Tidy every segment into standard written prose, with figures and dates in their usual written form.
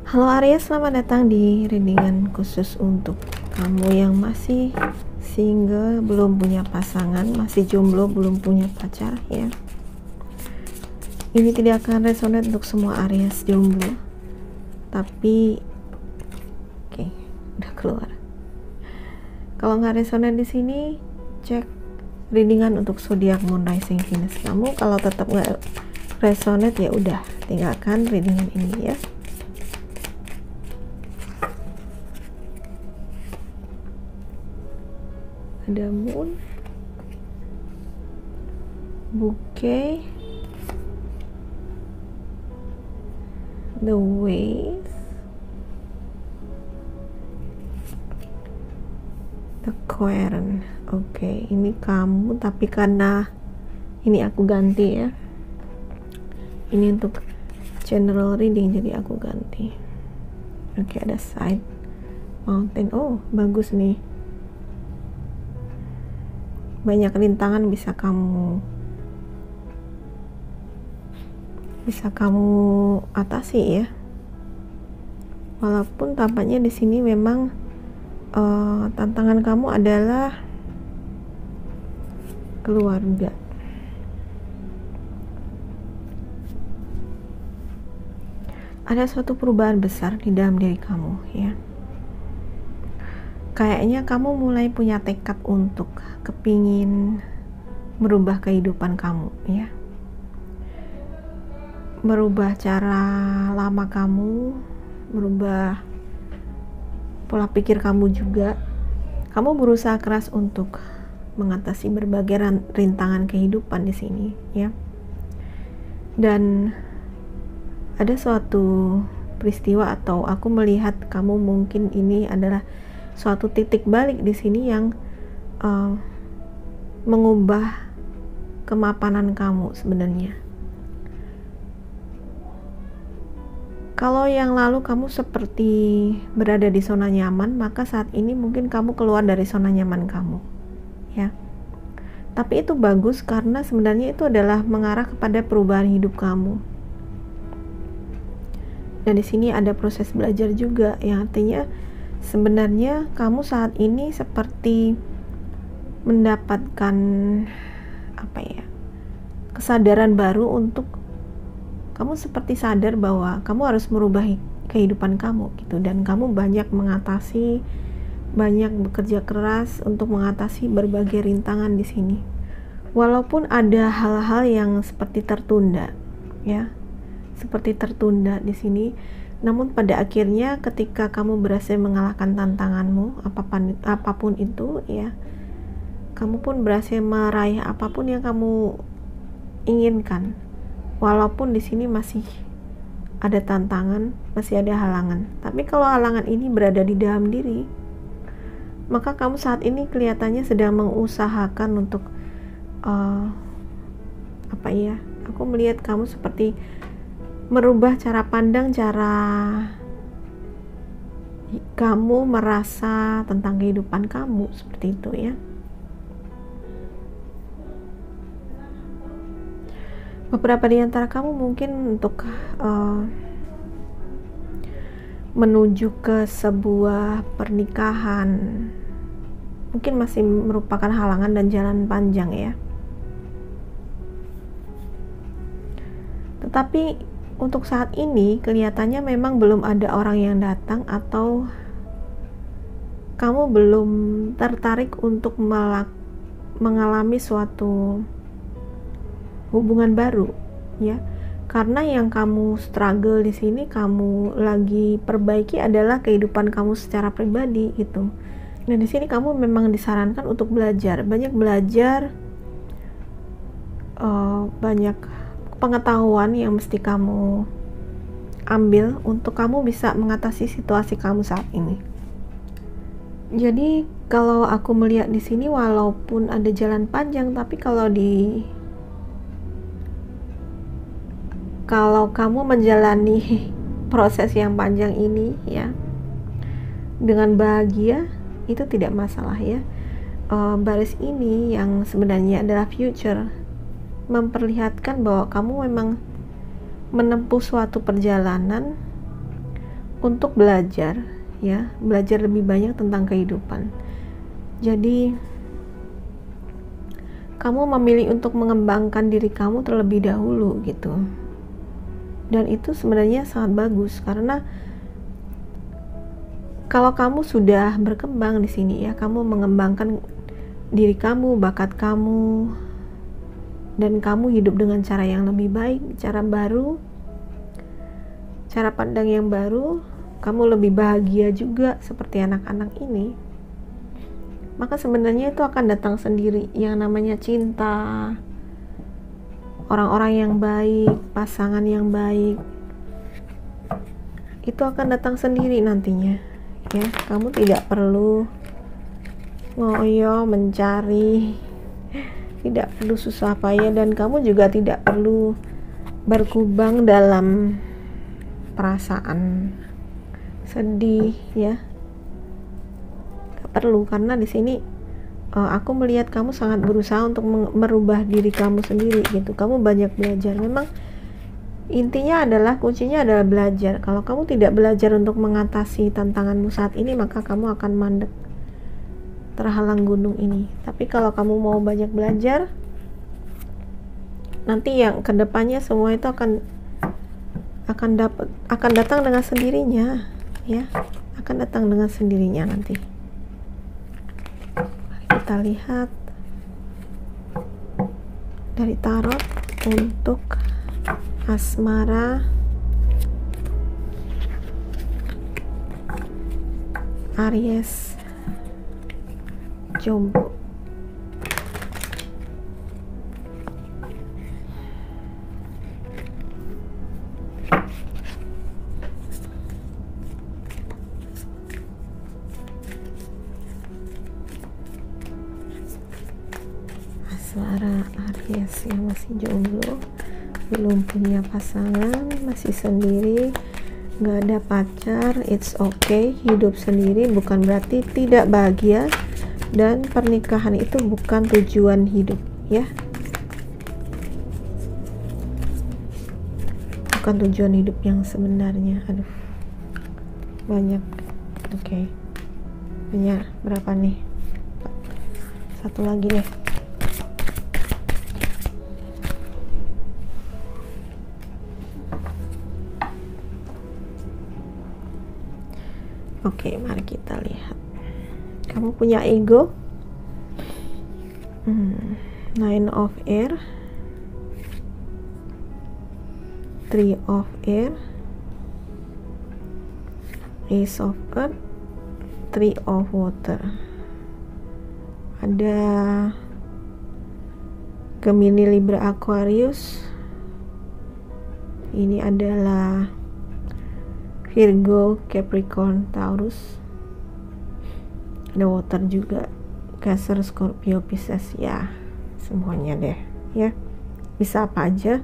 Halo Aries, selamat datang di readingan khusus untuk kamu yang masih single, belum punya pasangan, masih jomblo, belum punya pacar ya. Ini tidak akan resonate untuk semua Aries jomblo. Tapi oke, udah keluar. Kalau nggak resonate di sini, cek readingan untuk zodiak moon rising Venus kamu. Kalau tetap nggak resonate ya udah, tinggalkan readingan ini ya. Ada moon, bouquet, the waves, the quern. Oke, ini kamu, tapi karena ini aku ganti ya, ini untuk general reading jadi aku ganti. Oke, ada side mountain. Oh, bagus nih, banyak rintangan bisa kamu atasi ya. Walaupun tampaknya di sini memang tantangan kamu adalah keluarga. Ada suatu perubahan besar di dalam diri kamu ya. Kayaknya kamu mulai punya tekad untuk kepingin merubah kehidupan kamu ya. Merubah cara lama kamu, merubah pola pikir kamu juga. Kamu berusaha keras untuk mengatasi berbagai rintangan kehidupan di sini ya. Dan ada suatu peristiwa atau aku melihat kamu mungkin ini adalah suatu titik balik di sini yang mengubah kemapanan kamu sebenarnya. Kalau yang lalu kamu seperti berada di zona nyaman, maka saat ini mungkin kamu keluar dari zona nyaman kamu ya. Tapi itu bagus karena sebenarnya itu adalah mengarah kepada perubahan hidup kamu. Dan di sini ada proses belajar juga, yang artinya sebenarnya kamu saat ini seperti mendapatkan kesadaran baru untuk kamu seperti sadar bahwa kamu harus merubah kehidupan kamu gitu, dan kamu banyak bekerja keras untuk mengatasi berbagai rintangan di sini. Walaupun ada hal-hal yang seperti tertunda ya, seperti tertunda di sini, namun pada akhirnya ketika kamu berhasil mengalahkan tantanganmu apapun itu ya, kamu pun berhasil meraih apapun yang kamu inginkan. Walaupun di sini masih ada tantangan, masih ada halangan. Tapi kalau halangan ini berada di dalam diri, maka kamu saat ini kelihatannya sedang mengusahakan untuk aku melihat kamu seperti merubah cara pandang, cara kamu merasa tentang kehidupan kamu, seperti itu ya. Beberapa di antara kamu mungkin untuk menuju ke sebuah pernikahan mungkin masih merupakan halangan dan jalan panjang ya. Tetapi untuk saat ini kelihatannya memang belum ada orang yang datang, atau kamu belum tertarik untuk mengalami suatu hubungan baru ya. Karena yang kamu struggle di sini, kamu lagi perbaiki adalah kehidupan kamu secara pribadi gitu. Dan di sini kamu memang disarankan untuk banyak belajar, banyak pengetahuan yang mesti kamu ambil untuk kamu bisa mengatasi situasi kamu saat ini. Jadi kalau aku melihat di sini, walaupun ada jalan panjang, tapi kalau kamu menjalani proses yang panjang ini ya dengan bahagia, itu tidak masalah ya. Baris ini yang sebenarnya adalah future, memperlihatkan bahwa kamu memang menempuh suatu perjalanan untuk belajar, ya, belajar lebih banyak tentang kehidupan. Jadi kamu memilih untuk mengembangkan diri kamu terlebih dahulu gitu. Dan itu sebenarnya sangat bagus, karena kalau kamu sudah berkembang di sini, ya, kamu mengembangkan diri kamu, bakat kamu, dan kamu hidup dengan cara yang lebih baik, cara baru, cara pandang yang baru, kamu lebih bahagia juga seperti anak-anak ini, maka sebenarnya itu akan datang sendiri yang namanya cinta, orang-orang yang baik, pasangan yang baik, itu akan datang sendiri nantinya, ya. Kamu tidak perlu ngoyo mencari, tidak perlu susah payah, dan kamu juga tidak perlu berkubang dalam perasaan sedih, ya. Gak perlu, karena di sini aku melihat kamu sangat berusaha untuk merubah diri kamu sendiri gitu. Kamu banyak belajar. Memang intinya adalah, kuncinya adalah belajar. Kalau kamu tidak belajar untuk mengatasi tantanganmu saat ini, maka kamu akan mandek, terhalang gunung ini. Tapi kalau kamu mau banyak belajar, nanti yang kedepannya semua itu akan datang dengan sendirinya, ya, akan datang dengan sendirinya nanti. Mari kita lihat dari tarot untuk asmara Aries jomblo. Asmara Aries yang masih jomblo, belum punya pasangan, masih sendiri, gak ada pacar, it's okay. Hidup sendiri bukan berarti tidak bahagia, dan pernikahan itu bukan tujuan hidup, ya, bukan tujuan hidup yang sebenarnya. Aduh, banyak. Oke. Banyak. Berapa nih? Satu lagi deh. Oke, mari kita lihat. Kamu punya ego. Nine of Air, Three of Air, Ace of Earth, Three of Water. Ada Gemini, Libra, Aquarius. Ini adalah Virgo, Capricorn, Taurus. Ada water juga, Cancer, Scorpio, Pisces, ya, semuanya deh, ya, bisa apa aja.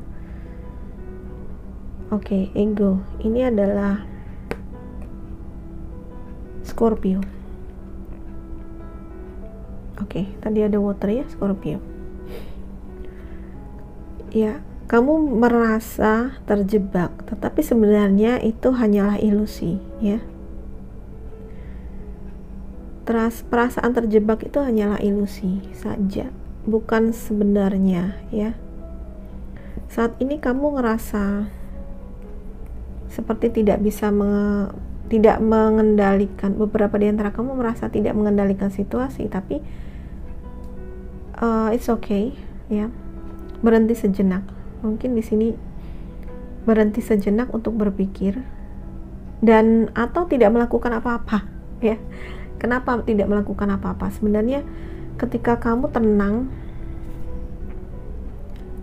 Oke, ego ini adalah Scorpio. Oke, tadi ada water, ya, Scorpio. Ya, kamu merasa terjebak, tetapi sebenarnya itu hanyalah ilusi, ya. Perasaan terjebak itu hanyalah ilusi saja, bukan sebenarnya, ya. Saat ini kamu ngerasa seperti tidak bisa tidak mengendalikan, beberapa di antara kamu merasa tidak mengendalikan situasi, tapi it's okay, ya. Berhenti sejenak. Mungkin di sini berhenti sejenak untuk berpikir, dan atau tidak melakukan apa-apa, ya. Kenapa tidak melakukan apa-apa? Sebenarnya ketika kamu tenang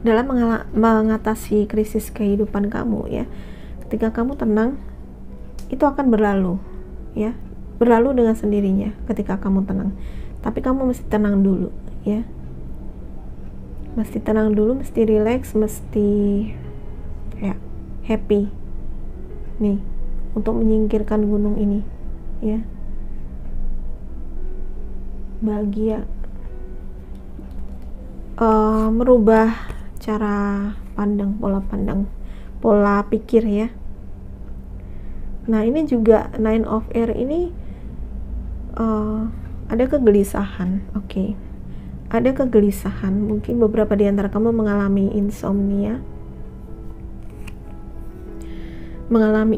dalam mengatasi krisis kehidupan kamu, ya, ketika kamu tenang, itu akan berlalu, ya, berlalu dengan sendirinya ketika kamu tenang. Tapi kamu mesti tenang dulu, ya, mesti tenang dulu, mesti relax, mesti, ya, happy nih untuk menyingkirkan gunung ini, ya, bahagia, merubah cara pandang, pola pikir, ya, Nah ini juga Nine of Air ini ada kegelisahan. Oke. Ada kegelisahan. Mungkin beberapa di antara kamu mengalami insomnia. Mengalami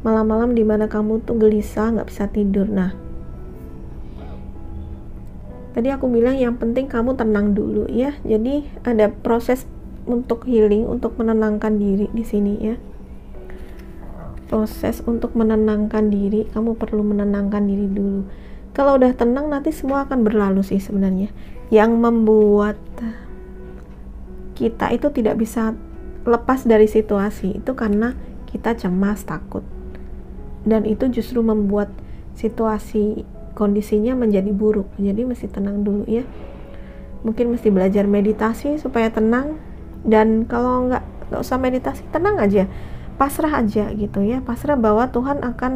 malam-malam dimana kamu tuh gelisah, nggak bisa tidur. Nah, tadi aku bilang yang penting kamu tenang dulu ya. Jadi ada proses untuk healing, untuk menenangkan diri di sini ya. Proses untuk menenangkan diri, kamu perlu menenangkan diri dulu. Kalau udah tenang nanti semua akan berlalu sih sebenarnya. Yang membuat kita itu tidak bisa lepas dari situasi itu karena kita cemas, takut. Dan itu justru membuat situasi kondisinya menjadi buruk. Jadi mesti tenang dulu ya. Mungkin mesti belajar meditasi supaya tenang. Dan kalau nggak usah meditasi, tenang aja, pasrah aja gitu ya. Pasrah bahwa Tuhan akan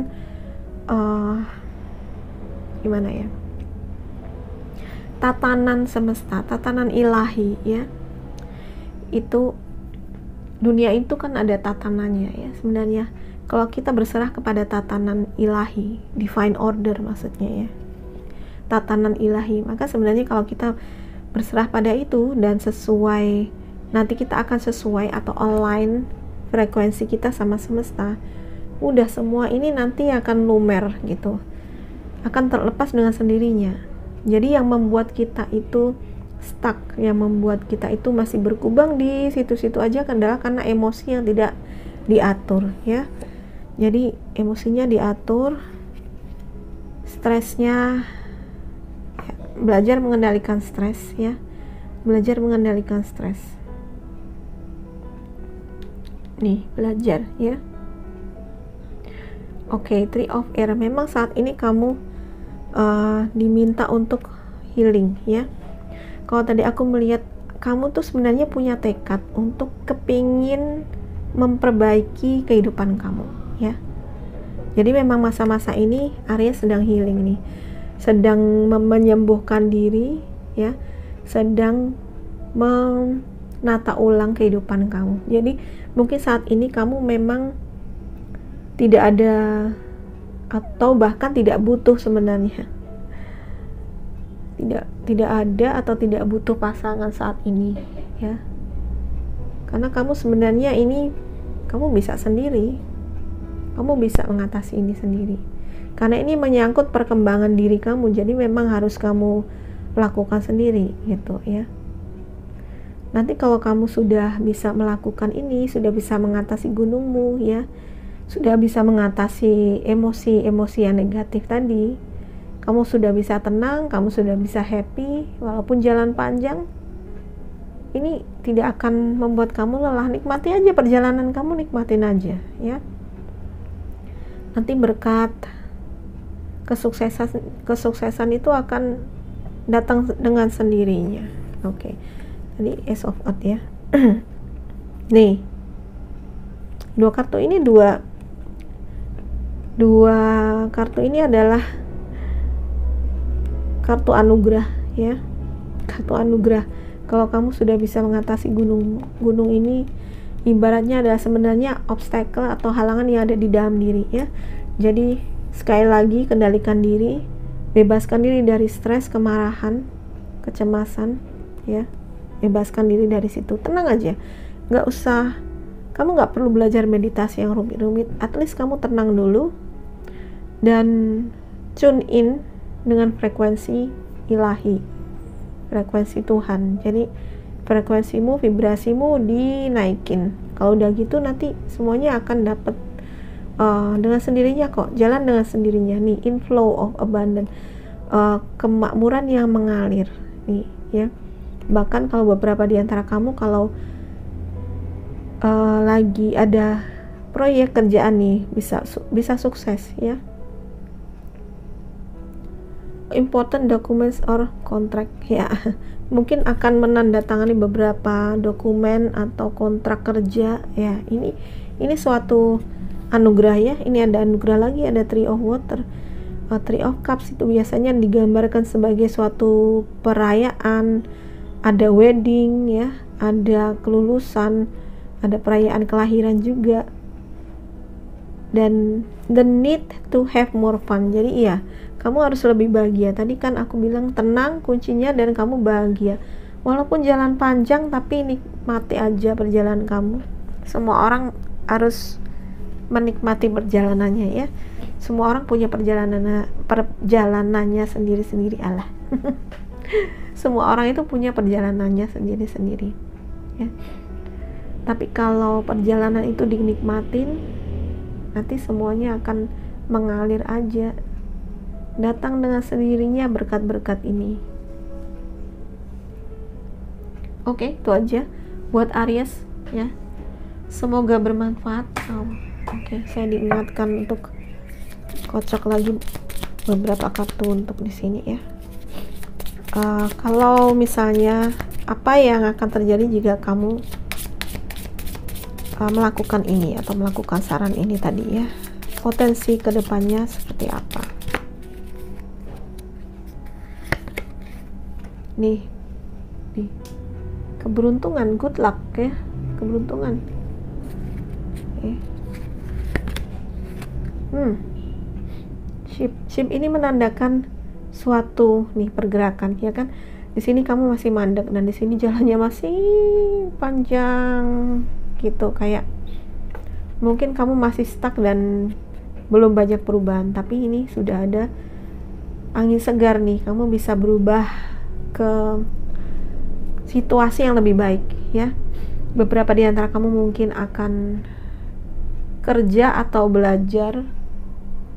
gimana ya, tatanan semesta, tatanan ilahi ya, itu dunia itu kan ada tatanannya ya. Sebenarnya kalau kita berserah kepada tatanan ilahi, divine order maksudnya ya, tatanan ilahi, maka sebenarnya kalau kita berserah pada itu dan sesuai, nanti kita akan sesuai atau align frekuensi kita sama semesta, udah semua ini nanti akan lumer gitu, akan terlepas dengan sendirinya. Jadi yang membuat kita itu stuck, yang membuat kita itu masih berkubang di situ-situ aja adalah karena emosi yang tidak diatur ya. Jadi emosinya diatur, stresnya ya, belajar mengendalikan stres ya, belajar mengendalikan stres nih, belajar ya. Oke, Three of Air, memang saat ini kamu diminta untuk healing ya. Kalau tadi aku melihat kamu tuh sebenarnya punya tekad untuk kepingin memperbaiki kehidupan kamu ya. Jadi memang masa-masa ini Aries sedang healing nih, sedang menyembuhkan diri ya, sedang menata ulang kehidupan kamu. Jadi mungkin saat ini kamu memang tidak ada atau bahkan tidak butuh sebenarnya, tidak ada atau tidak butuh pasangan saat ini ya, karena kamu sebenarnya ini kamu bisa sendiri, kamu bisa mengatasi ini sendiri, karena ini menyangkut perkembangan diri kamu. Jadi memang harus kamu lakukan sendiri gitu ya. Nanti kalau kamu sudah bisa melakukan ini, sudah bisa mengatasi gunungmu ya, sudah bisa mengatasi emosi-emosi yang negatif tadi, kamu sudah bisa tenang, kamu sudah bisa happy, walaupun jalan panjang, ini tidak akan membuat kamu lelah. Nikmati aja perjalanan kamu, nikmatin aja ya. Nanti berkat kesuksesan itu akan datang dengan sendirinya. Oke. Tadi Ace of Earth ya. Nih, dua kartu ini adalah kartu anugerah ya, kartu anugerah. Kalau kamu sudah bisa mengatasi gunung ini, ibaratnya adalah sebenarnya obstacle atau halangan yang ada di dalam diri ya. Jadi sekali lagi, kendalikan diri, bebaskan diri dari stres, kemarahan, kecemasan ya, bebaskan diri dari situ, tenang aja, nggak usah, kamu nggak perlu belajar meditasi yang rumit-rumit, at least kamu tenang dulu dan tune in dengan frekuensi ilahi, frekuensi Tuhan. Jadi frekuensimu, vibrasimu dinaikin. Kalau udah gitu nanti semuanya akan dapat dengan sendirinya kok, jalan dengan sendirinya nih, inflow of abundance, kemakmuran yang mengalir nih ya. Bahkan kalau beberapa di antara kamu kalau lagi ada proyek kerjaan nih, bisa sukses ya. Important documents or contract ya, mungkin akan menandatangani beberapa dokumen atau kontrak kerja ya. Ini suatu anugerah ya. Ini ada anugerah lagi, ada Three of Water. Three of Cups itu biasanya digambarkan sebagai suatu perayaan, ada wedding ya, ada kelulusan, ada perayaan kelahiran juga dan the need to have more fun. Jadi iya, kamu harus lebih bahagia. Tadi kan aku bilang tenang kuncinya dan kamu bahagia. Walaupun jalan panjang, tapi nikmati aja perjalanan kamu. Semua orang harus menikmati perjalanannya ya. Semua orang punya perjalanannya sendiri-sendiri. Allah. Semua orang itu punya perjalanannya sendiri-sendiri ya. Tapi kalau perjalanan itu dinikmatin, nanti semuanya akan mengalir aja, datang dengan sendirinya berkat-berkat ini. Oke, itu aja buat Aries ya, semoga bermanfaat. Oke, saya diingatkan untuk kocok lagi beberapa kartu untuk di sini ya. Kalau misalnya apa yang akan terjadi jika kamu melakukan ini atau melakukan saran ini tadi ya, potensi kedepannya seperti apa. Nih keberuntungan, good luck ya, keberuntungan. Ship ini menandakan suatu pergerakan ya kan. Di sini kamu masih mandek dan di sini jalannya masih panjang gitu, kayak mungkin kamu masih stuck dan belum banyak perubahan, tapi ini sudah ada angin segar nih, kamu bisa berubah ke situasi yang lebih baik ya. Beberapa di antara kamu mungkin akan kerja atau belajar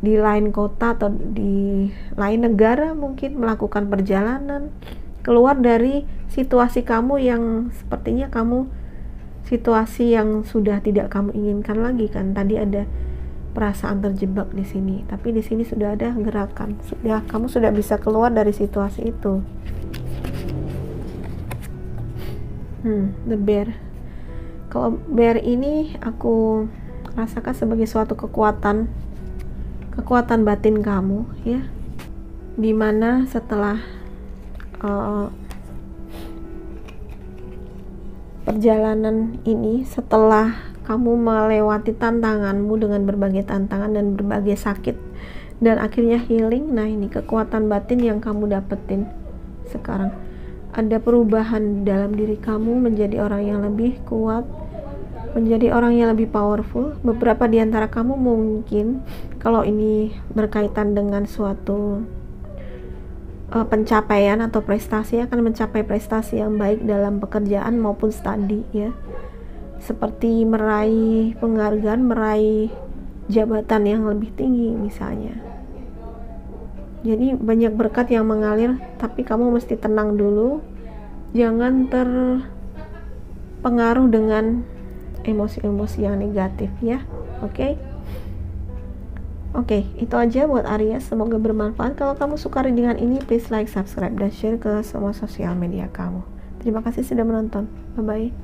di lain kota atau di lain negara, mungkin melakukan perjalanan keluar dari situasi kamu yang sepertinya kamu situasi yang sudah tidak kamu inginkan lagi kan. Tadi ada perasaan terjebak di sini, tapi di sini sudah ada gerakan, kamu sudah bisa keluar dari situasi itu. The bear. Kalau bear ini aku rasakan sebagai suatu kekuatan batin kamu ya, dimana setelah perjalanan ini, setelah kamu melewati tantanganmu dengan berbagai tantangan dan berbagai sakit dan akhirnya healing, nah ini kekuatan batin yang kamu dapetin sekarang. Ada perubahan dalam diri kamu menjadi orang yang lebih kuat, menjadi orang yang lebih powerful. Beberapa di antara kamu mungkin kalau ini berkaitan dengan suatu pencapaian atau prestasi, akan mencapai prestasi yang baik dalam pekerjaan maupun studi ya, seperti meraih penghargaan, meraih jabatan yang lebih tinggi misalnya. Jadi banyak berkat yang mengalir, tapi kamu mesti tenang dulu, jangan terpengaruh dengan emosi-emosi yang negatif ya. Oke, itu aja buat Aries, semoga bermanfaat. Kalau kamu suka readingan ini, please like, subscribe, dan share ke semua sosial media kamu. Terima kasih sudah menonton. Bye bye.